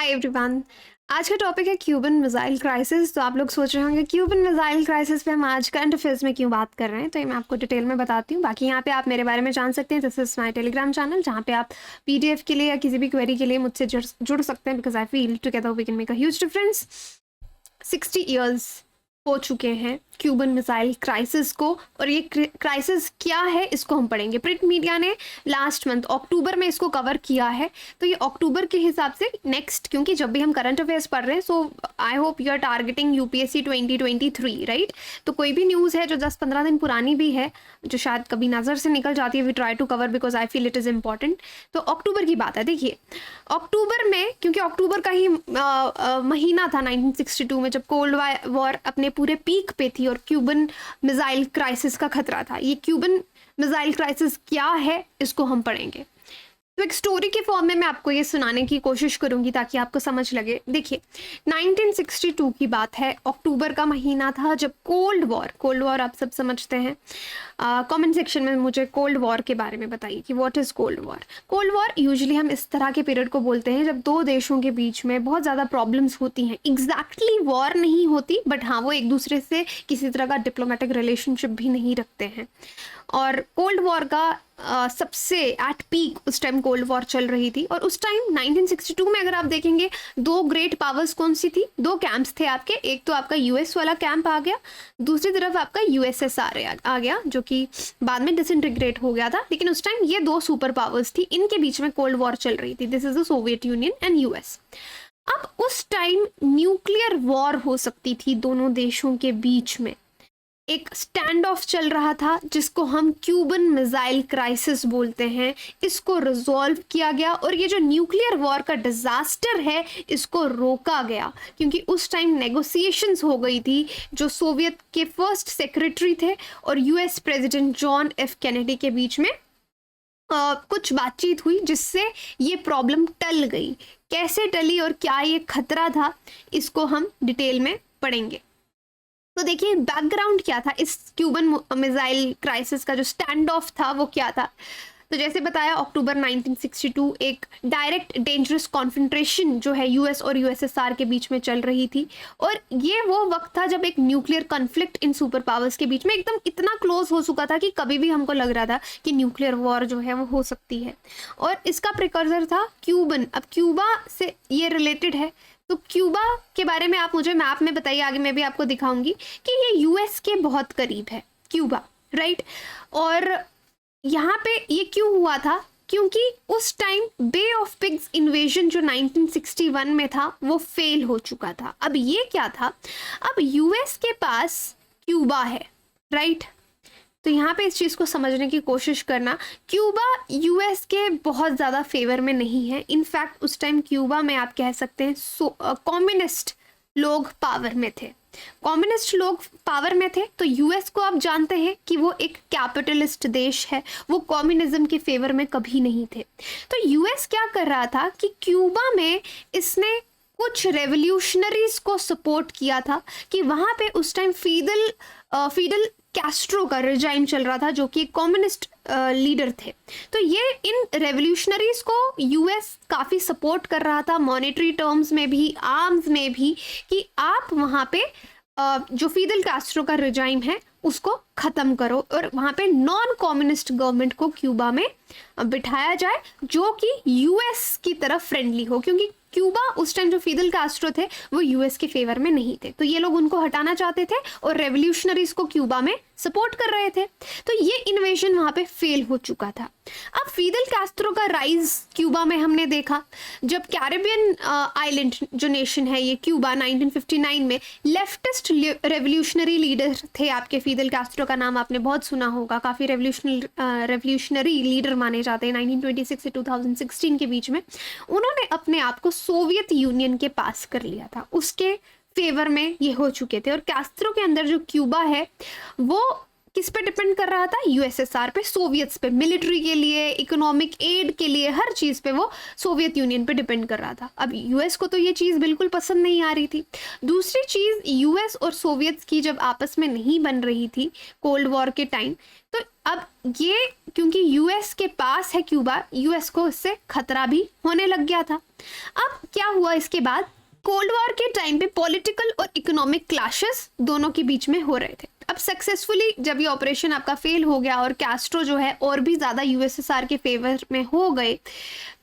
Hi everyone. आज का topic है क्यूबन मिसाइल क्राइसिस। तो आप लोग सोच रहे होंगे क्यूबन मिसाइल क्राइसिस पे हम आज करंट अफेयर्स में क्यों बात कर रहे हैं, तो ये मैं आपको डिटेल में बताती हूँ। बाकी यहाँ पे आप मेरे बारे में जान सकते हैं। This is my Telegram channel, जहाँ पे आप पीडीएफ के लिए या किसी भी क्वेरी के लिए मुझसे जुड़ सकते हैं, because I feel together we can make a huge difference. 60 years हो चुके हैं क्यूबन मिसाइल क्राइसिस को, और ये क्राइसिस क्या है इसको हम पढ़ेंगे। प्रिंट मीडिया ने लास्ट मंथ अक्टूबर में इसको कवर किया है, तो ये अक्टूबर के हिसाब से नेक्स्ट, क्योंकि जब भी हम करंट अफेयर्स पढ़ रहे हैं, so I hope you are targeting UPSC 2023, right. तो कोई भी न्यूज़ है जो 10-15 दिन पुरानी भी है, जो शायद कभी नज़र से निकल जाती है, we try to cover because I feel it is important. तो अक्टूबर की बात है। देखिए अक्टूबर में, क्योंकि अक्टूबर का ही महीना था 1962 में, जब कोल्ड वॉर अपने पूरे पीक पे थी और क्यूबन मिसाइल क्राइसिस का खतरा था। ये क्यूबन मिसाइल क्राइसिस क्या है इसको हम पढ़ेंगे। तो एक स्टोरी के फॉर्म में मैं आपको ये सुनाने की कोशिश करूंगी ताकि आपको समझ लगे। देखिए 1962 की बात है, अक्टूबर का महीना था, जब कोल्ड वॉर आप सब समझते हैं। कमेंट सेक्शन में मुझे कोल्ड वॉर के बारे में बताइए कि what is cold war. Cold war usually हम इस तरह के पीरियड को बोलते हैं जब दो देशों के बीच में बहुत ज़्यादा प्रॉब्लम्स होती हैं। एग्जैक्टली वॉर नहीं होती, बट हाँ वो एक दूसरे से किसी तरह का डिप्लोमेटिक रिलेशनशिप भी नहीं रखते हैं। और कोल्ड वॉर का सबसे एट पीक उस टाइम कोल्ड वॉर चल रही थी। और उस टाइम 1962 में अगर आप देखेंगे, दो ग्रेट पावर्स कौन सी थी, दो कैंप्स थे आपके। एक तो आपका यूएस वाला कैंप आ गया, दूसरी तरफ आपका यूएसएसआर आ गया, जो कि बाद में डिसइंटीग्रेट हो गया था। लेकिन उस टाइम ये दो सुपर पावर्स थी, इनके बीच में कोल्ड वॉर चल रही थी। This is the Soviet union and US. अब उस टाइम न्यूक्लियर वॉर हो सकती थी दोनों देशों के बीच में। एक स्टैंड ऑफ चल रहा था जिसको हम क्यूबन मिसाइल क्राइसिस बोलते हैं। इसको रिजॉल्व किया गया और ये जो न्यूक्लियर वॉर का डिजास्टर है इसको रोका गया, क्योंकि उस टाइम नेगोशिएशंस हो गई थी। जो सोवियत के फर्स्ट सेक्रेटरी थे और US president John F Kennedy के बीच में कुछ बातचीत हुई, जिससे ये प्रॉब्लम टल गई। कैसे टली और क्या ये खतरा था, इसको हम डिटेल में पढ़ेंगे। तो देखिए बैकग्राउंड क्या था इस क्यूबन मिसाइल क्राइसिस का, जो स्टैंड ऑफ था वो क्या था। तो जैसे बताया, अक्टूबर 1962 एक डायरेक्ट डेंजरस कॉन्फ्रंटेशन जो है यूएस और यूएसएसआर के बीच में चल रही थी। और ये वो वक्त था जब एक nuclear conflict in super powers के बीच में एकदम इतना क्लोज हो चुका था कि कभी भी हमको लग रहा था कि न्यूक्लियर वॉर जो है वो हो सकती है। और इसका प्रिकर्सर था क्यूबन। अब क्यूबा से ये रिलेटेड है, तो क्यूबा के बारे में आप मुझे मैप में बताइए, आगे मैं भी आपको दिखाऊंगी कि ये यूएस के बहुत करीब है क्यूबा, राइट। और यहाँ पे ये क्यों हुआ था, क्योंकि उस time Bay of Pigs invasion जो 1961 में था वो फेल हो चुका था। अब ये क्या था, अब यूएस के पास क्यूबा है, राइट। तो यहाँ पे इस चीज़ को समझने की कोशिश करना, क्यूबा यूएस के बहुत ज़्यादा फेवर में नहीं है। इनफैक्ट उस टाइम क्यूबा में आप कह सकते हैं कम्युनिस्ट लोग पावर में थे। कम्युनिस्ट लोग पावर में थे, तो यूएस को आप जानते हैं कि वो एक कैपिटलिस्ट देश है, वो कम्युनिज्म के फेवर में कभी नहीं थे। तो यूएस क्या कर रहा था कि क्यूबा में इसने कुछ रेवोल्यूशनरीज को सपोर्ट किया था कि वहाँ पे उस टाइम फीडल कैस्ट्रो का रिजाइम चल रहा था, जो कि कम्युनिस्ट लीडर थे। तो ये इन रेवोल्यूशनरीज को यूएस काफ़ी सपोर्ट कर रहा था, मॉनेटरी टर्म्स में भी, आर्म्स में भी, कि आप वहाँ पे जो फीडल कैस्ट्रो का रिजाइम है उसको ख़त्म करो और वहाँ पे नॉन कम्युनिस्ट गवर्नमेंट को क्यूबा में बिठाया जाए, जो कि यूएस की तरफ फ्रेंडली हो। क्योंकि क्यूबा उस टाइम जो फीडल कास्ट्रो थे वो यूएस के फेवर में नहीं थे, तो ये लोग उनको हटाना चाहते थे और रेवोल्यूशनरीज को क्यूबा में सपोर्ट कर रहे थे। तो ये इन्वेजन वहाँ पे फेल हो चुका था। अब फीडल कास्ट्रो का राइज क्यूबा में हमने देखा, जब कैरेबियन आइलैंड जो नेशन है ये क्यूबा, 1959 में लेफ्टिस्ट रेवोल्यूशनरी लीडर थे आपके फीडल कास्ट्रो का नाम आपने बहुत सुना होगा, काफ़ी रेवोल्यूशनरी लीडर माने जाते हैं 1926 से 2016 के बीच में। उन्होंने अपने आप को सोवियत यूनियन के पास कर लिया था, उसके फेवर में ये हो चुके थे। और कैस्ट्रो के अंदर जो क्यूबा है वो किस पे डिपेंड कर रहा था? यूएसएसआर पे, सोवियत्स पे, मिलिट्री के लिए, इकोनॉमिक एड के लिए, हर चीज़ पे वो सोवियत यूनियन पे डिपेंड कर रहा था। अब यूएस को तो ये चीज़ बिल्कुल पसंद नहीं आ रही थी। दूसरी चीज़, यूएस और सोवियत्स की जब आपस में नहीं बन रही थी कोल्ड वॉर के टाइम, तो अब ये क्योंकि यूएस के पास है क्यूबा, यूएस को इससे खतरा भी होने लग गया था। अब क्या हुआ इसके बाद? कोल्ड वॉर के टाइम पे पॉलिटिकल और इकोनॉमिक क्लैशेस दोनों के बीच में हो रहे थे। अब सक्सेसफुली जब ये ऑपरेशन आपका फेल हो गया और कैस्ट्रो जो है और भी ज़्यादा यूएसएसआर के फेवर में हो गए,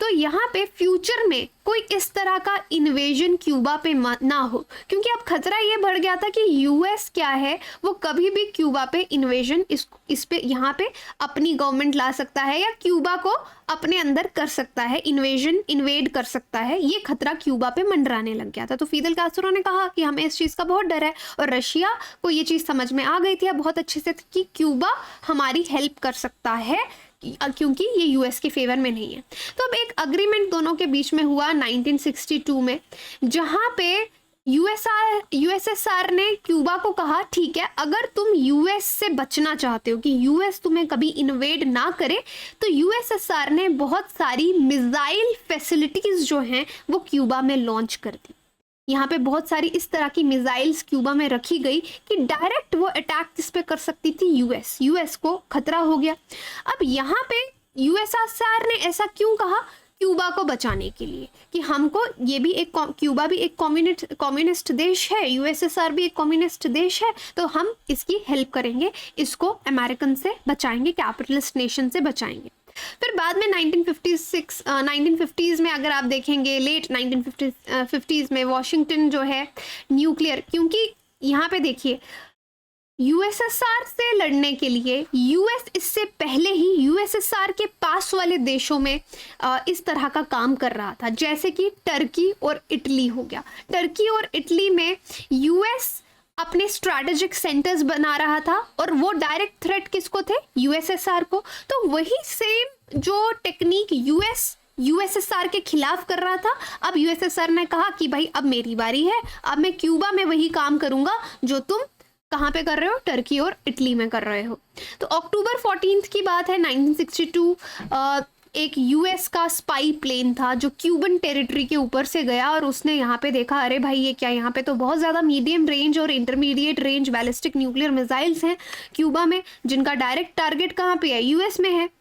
तो यहाँ पे फ्यूचर में कोई इस तरह का इन्वेजन क्यूबा पे ना हो, क्योंकि अब खतरा ये बढ़ गया था कि यूएस क्या है, वो कभी भी क्यूबा पे इन्वेजन इस पे यहाँ पे अपनी गवर्नमेंट ला सकता है या क्यूबा को अपने अंदर कर सकता है, इन्वेड कर सकता है। ये खतरा क्यूबा पे मंडराने लग गया था। तो फिदेल कास्ट्रो ने कहा कि हमें इस चीज़ का बहुत डर है, और रशिया को ये चीज़ समझ में आ गई थी अब बहुत अच्छे से कि क्यूबा हमारी हेल्प कर सकता है क्योंकि ये यूएस के फेवर में नहीं है। तो अब एक अग्रीमेंट दोनों के बीच में हुआ 1962 में, जहाँ पे यूएसएसआर ने क्यूबा को कहा ठीक है, अगर तुम यूएस से बचना चाहते हो कि यूएस तुम्हें कभी इन्वेड ना करे, तो यूएसएसआर ने बहुत सारी मिसाइल फैसिलिटीज़ जो हैं वो क्यूबा में लॉन्च कर दी। यहाँ पे बहुत सारी इस तरह की मिसाइल्स क्यूबा में रखी गई कि डायरेक्ट वो अटैक इस पे कर सकती थी यूएस को खतरा हो गया। अब यहाँ पे यूएसएसआर ने ऐसा क्यों कहा? क्यूबा को बचाने के लिए कि हमको, ये भी एक, क्यूबा भी एक कम्युनिस्ट देश है, यूएसएसआर भी एक कम्युनिस्ट देश है, तो हम इसकी हेल्प करेंगे, इसको अमेरिकन से बचाएंगे, कैपिटलिस्ट नेशन से बचाएंगे। फिर बाद में 1950s में अगर आप देखेंगे, लेट 1950s में वॉशिंगटन जो है न्यूक्लियर, क्योंकि यहाँ पे देखिए यूएसएसआर से लड़ने के लिए यूएस इससे पहले ही यूएसएसआर के पास वाले देशों में इस तरह का काम कर रहा था, जैसे कि टर्की और इटली हो गया। टर्की और इटली में यूएस अपने स्ट्रैटेजिक सेंटर्स बना रहा था और वो डायरेक्ट थ्रेट किसको थे? यूएसएसआर को। तो वही सेम जो टेक्निक यूएसएसआर के खिलाफ कर रहा था, अब यूएसएसआर ने कहा कि भाई अब मेरी बारी है, अब मैं क्यूबा में वही काम करूंगा जो तुम कहाँ पे कर रहे हो? टर्की और इटली में कर रहे हो। तो अक्टूबर 14 की बात है 1962, एक यूएस का स्पाई प्लेन था जो क्यूबन टेरिटरी के ऊपर से गया और उसने यहाँ पे देखा, अरे भाई ये क्या, यहाँ पे तो बहुत ज़्यादा मीडियम रेंज और intermediate range ballistic nuclear missiles हैं क्यूबा में, जिनका डायरेक्ट टारगेट कहाँ पे है? यूएस में है।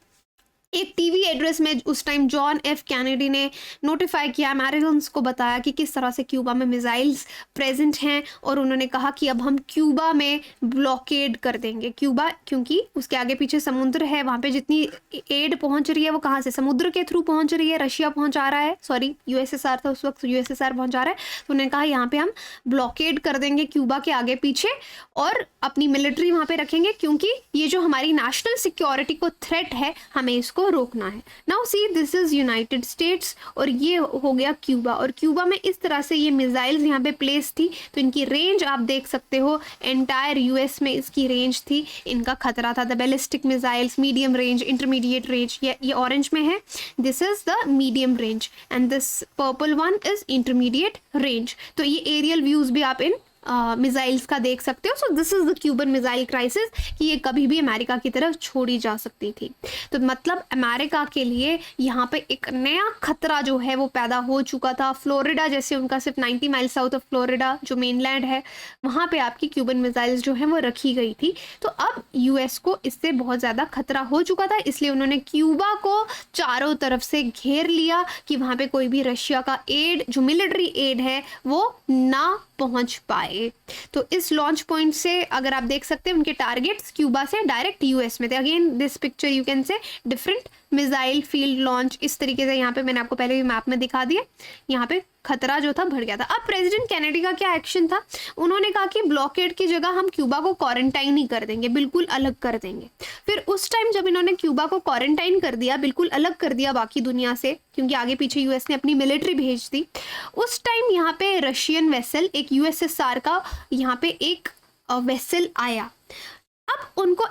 एक टीवी एड्रेस में उस टाइम जॉन एफ कैनेडी ने नोटिफाई किया, अमेरिकन्स को बताया कि किस तरह से क्यूबा में मिसाइल्स प्रेजेंट हैं, और उन्होंने कहा कि अब हम क्यूबा में ब्लॉकेड कर देंगे। क्यूबा क्योंकि उसके आगे पीछे समुद्र है, वहाँ पे जितनी एड पहुँच रही है वो कहाँ से? समुद्र के थ्रू पहुँच रही है, रशिया पहुँचा रहा है, सॉरी यूएसएसआर था उस वक्त, यूएसएसआर पहुँचा रहा है। तो उन्होंने कहा यहाँ पे हम ब्लॉकेड कर देंगे क्यूबा के आगे पीछे और अपनी मिलिट्री वहाँ पे रखेंगे, क्योंकि ये जो हमारी नेशनल सिक्योरिटी को थ्रेट है, हमें इसको रोकना है। Now see, this is United states और ये हो गया क्यूबा, और क्यूबा में इस तरह से ये मिसाइल्स यहाँ पे प्लेस थी, तो इनकी रेंज आप देख सकते हो, एंटायर यूएस में इसकी रेंज थी, इनका खतरा था। The ballistic missiles, medium range, intermediate range, ये ऑरेंज में है, this is the medium range and this purple one is intermediate range. तो ये एरियल व्यूज भी आप इन मिसाइल्स का देख सकते हो। So this is the Cuban missile crisis, कि ये कभी भी अमेरिका की तरफ छोड़ी जा सकती थी। तो मतलब अमेरिका के लिए यहाँ पे एक नया खतरा जो है वो पैदा हो चुका था। फ्लोरिडा जैसे उनका सिर्फ 90 माइल साउथ ऑफ फ्लोरिडा जो मेनलैंड है, वहाँ पे आपकी क्यूबन मिसाइल्स जो है वो रखी गई थी। तो अब यूएस को इससे बहुत ज़्यादा खतरा हो चुका था, इसलिए उन्होंने क्यूबा को चारों तरफ से घेर लिया कि वहाँ पे कोई भी रशिया का एड, जो मिलिट्री एड है, वो ना पहुंच पाए। तो इस लॉन्च पॉइंट से अगर आप देख सकते हैं, उनके टारगेट्स क्यूबा से डायरेक्ट यूएस में थे। Again this picture you can say different missile field launch, इस तरीके से यहाँ पे मैंने आपको पहले भी मैप में दिखा दिया, यहाँ पे खतरा जो था बढ़ गया था। अब प्रेसिडेंट कैनेडी का क्या एक्शन था? उन्होंने कहा कि ब्लॉकेड की जगह हम क्यूबा को क्वारंटाइन ही कर देंगे, बिल्कुल अलग कर देंगे। फिर उस टाइम जब इन्होंने क्यूबा को क्वारंटाइन कर दिया, बिल्कुल अलग कर दिया बाकी दुनिया से, क्योंकि आगे पीछे यूएस ने अपनी मिलिट्री भेज दी, उस टाइम यहाँ पे रशियन वेसल, एक यूएसएसआर का यहाँ पे एक वेसल आया। अब उनको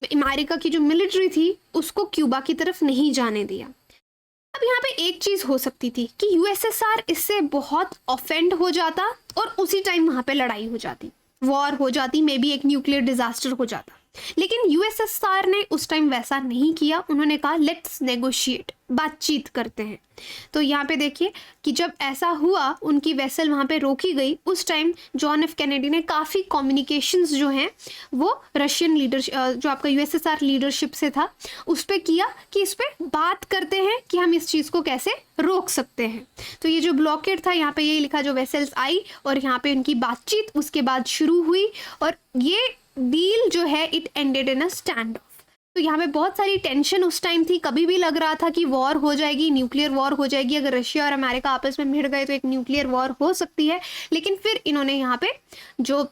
अमेरिका की जो मिलिट्री थी उसको क्यूबा की तरफ नहीं जाने दिया। अब यहाँ पे एक चीज़ हो सकती थी कि यूएसएसआर इससे बहुत ऑफेंड हो जाता और उसी टाइम वहाँ पे लड़ाई हो जाती। वॉर हो जाती, मे बी एक न्यूक्लियर डिजास्टर हो जाता। लेकिन यूएसएसआर ने उस टाइम वैसा नहीं किया। उन्होंने कहा लेट्स नेगोशिएट, बातचीत करते हैं। तो यहाँ पे देखिए कि जब ऐसा हुआ, उनकी वेसल वहाँ पे रोकी गई, उस टाइम जॉन एफ कैनेडी ने काफ़ी कम्युनिकेशंस जो हैं वो रशियन लीडरशिप, जो आपका यूएसएसआर लीडरशिप से था, उस पर किया कि इस पर बात करते हैं कि हम इस चीज़ को कैसे रोक सकते हैं। तो ये जो ब्लॉकेड था, यहाँ पे यही लिखा, जो वेसल्स आई और यहाँ पे उनकी बातचीत उसके बाद शुरू हुई, और ये डील जो है it ended in a stand of. तो यहाँ पे बहुत सारी टेंशन उस टाइम थी, कभी भी लग रहा था कि वॉर हो जाएगी, न्यूक्लियर वॉर हो जाएगी, अगर रशिया और अमेरिका आपस में भिड़ गए तो एक न्यूक्लियर वॉर हो सकती है। लेकिन फिर इन्होंने यहाँ पे जो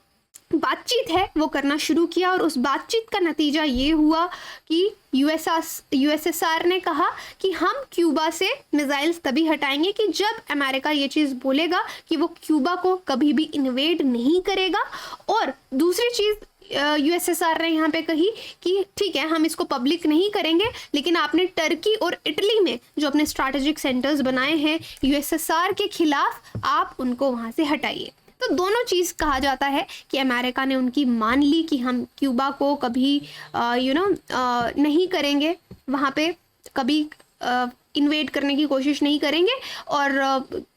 बातचीत है वो करना शुरू किया, और उस बातचीत का नतीजा ये हुआ कि यूएसएसआर ने कहा कि हम क्यूबा से मिसाइल्स तभी हटाएंगे कि जब अमेरिका ये चीज़ बोलेगा कि वो क्यूबा को कभी भी इन्वेड नहीं करेगा। और दूसरी चीज़ यूएसएसआर ने यहाँ पे कही कि ठीक है, हम इसको पब्लिक नहीं करेंगे, लेकिन आपने टर्की और इटली में जो अपने स्ट्रैटेजिक सेंटर्स बनाए हैं यूएसएसआर के खिलाफ, आप उनको वहाँ से हटाइए। तो दोनों चीज़ कहा जाता है कि अमेरिका ने उनकी मान ली कि हम क्यूबा को कभी नहीं करेंगे, वहाँ पे कभी इन्वेड करने की कोशिश नहीं करेंगे। और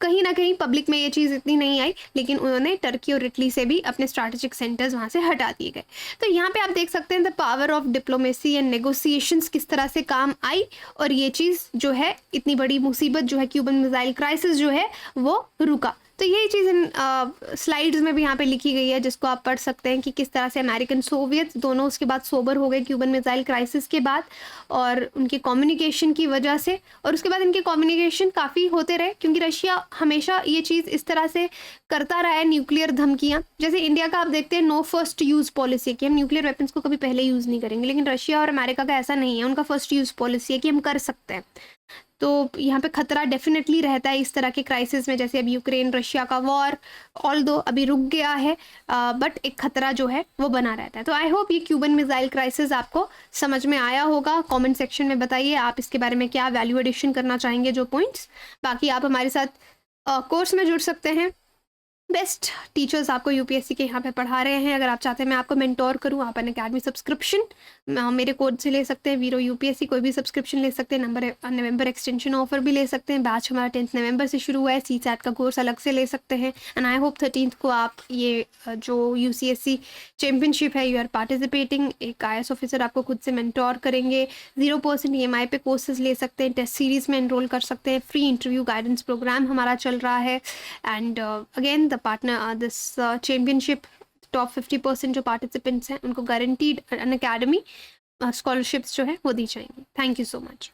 कहीं ना कहीं पब्लिक में ये चीज़ इतनी नहीं आई, लेकिन उन्होंने टर्की और इटली से भी अपने स्ट्रैटेजिक सेंटर्स वहाँ से हटा दिए गए। तो यहाँ पे आप देख सकते हैं the power of diplomacy and negotiations किस तरह से काम आई, और ये चीज़ जो है, इतनी बड़ी मुसीबत जो है क्यूबन मिसाइल क्राइसिस जो है वो रुका। तो यही चीज़ इन स्लाइड्स में भी यहाँ पे लिखी गई है, जिसको आप पढ़ सकते हैं कि किस तरह से अमेरिकन सोवियत दोनों उसके बाद सोबर हो गए क्यूबन मिसाइल क्राइसिस के बाद, और उनके कम्युनिकेशन की वजह से। और उसके बाद इनके कम्युनिकेशन काफ़ी होते रहे, क्योंकि रशिया हमेशा ये चीज़ इस तरह से करता रहा है, न्यूक्लियर धमकियाँ। जैसे इंडिया का आप देखते हैं नो फर्स्ट यूज़ पॉलिसी, कि हम न्यूक्लियर वेपन्स को कभी पहले यूज़ नहीं करेंगे, लेकिन रशिया और अमेरिका का ऐसा नहीं है, उनका फर्स्ट यूज़ पॉलिसी है कि हम कर सकते हैं। तो यहाँ पे खतरा डेफिनेटली रहता है इस तरह के क्राइसिस में, जैसे अब यूक्रेन रशिया का वॉर ऑल्दो अभी रुक गया है, बट एक खतरा जो है वो बना रहता है। तो आई होप ये क्यूबन मिसाइल क्राइसिस आपको समझ में आया होगा। कमेंट सेक्शन में बताइए आप इसके बारे में क्या वैल्यू एडिशन करना चाहेंगे, जो पॉइंट्स। बाकी आप हमारे साथ कोर्स में जुड़ सकते हैं, बेस्ट टीचर्स आपको यूपीएससी के यहाँ पे पढ़ा रहे हैं। अगर आप चाहते हैं मैं आपको मेंटोर करूँ, आप अन अकेडमी सब्सक्रिप्शन मेरे कोड से ले सकते हैं, वीरो यूपीएससी, कोई भी सब्सक्रिप्शन ले सकते हैं। नवंबर एक्सटेंशन ऑफर भी ले सकते हैं। बैच हमारा 10 नवंबर से शुरू हुआ है, CSAT का कोर्स अलग से ले सकते हैं। एंड आई होप 13 को आप ये जो यूसीएससी चैम्पियनशिप है, यू आर पार्टिसिपेटिंग। एक IAS ऑफिसर आपको खुद से मेंटोर करेंगे। 0% EMI पे कोर्सेज ले सकते हैं, टेस्ट सीरीज़ में एनरोल कर सकते हैं, फ्री इंटरव्यू गाइडेंस प्रोग्राम हमारा चल रहा है। And again the partner this championship, top 50% जो पार्टिसिपेंट्स हैं उनको गारंटीड अन अकेडमी स्कॉलरशिप्स जो है वो दी जाएंगी। Thank you so much.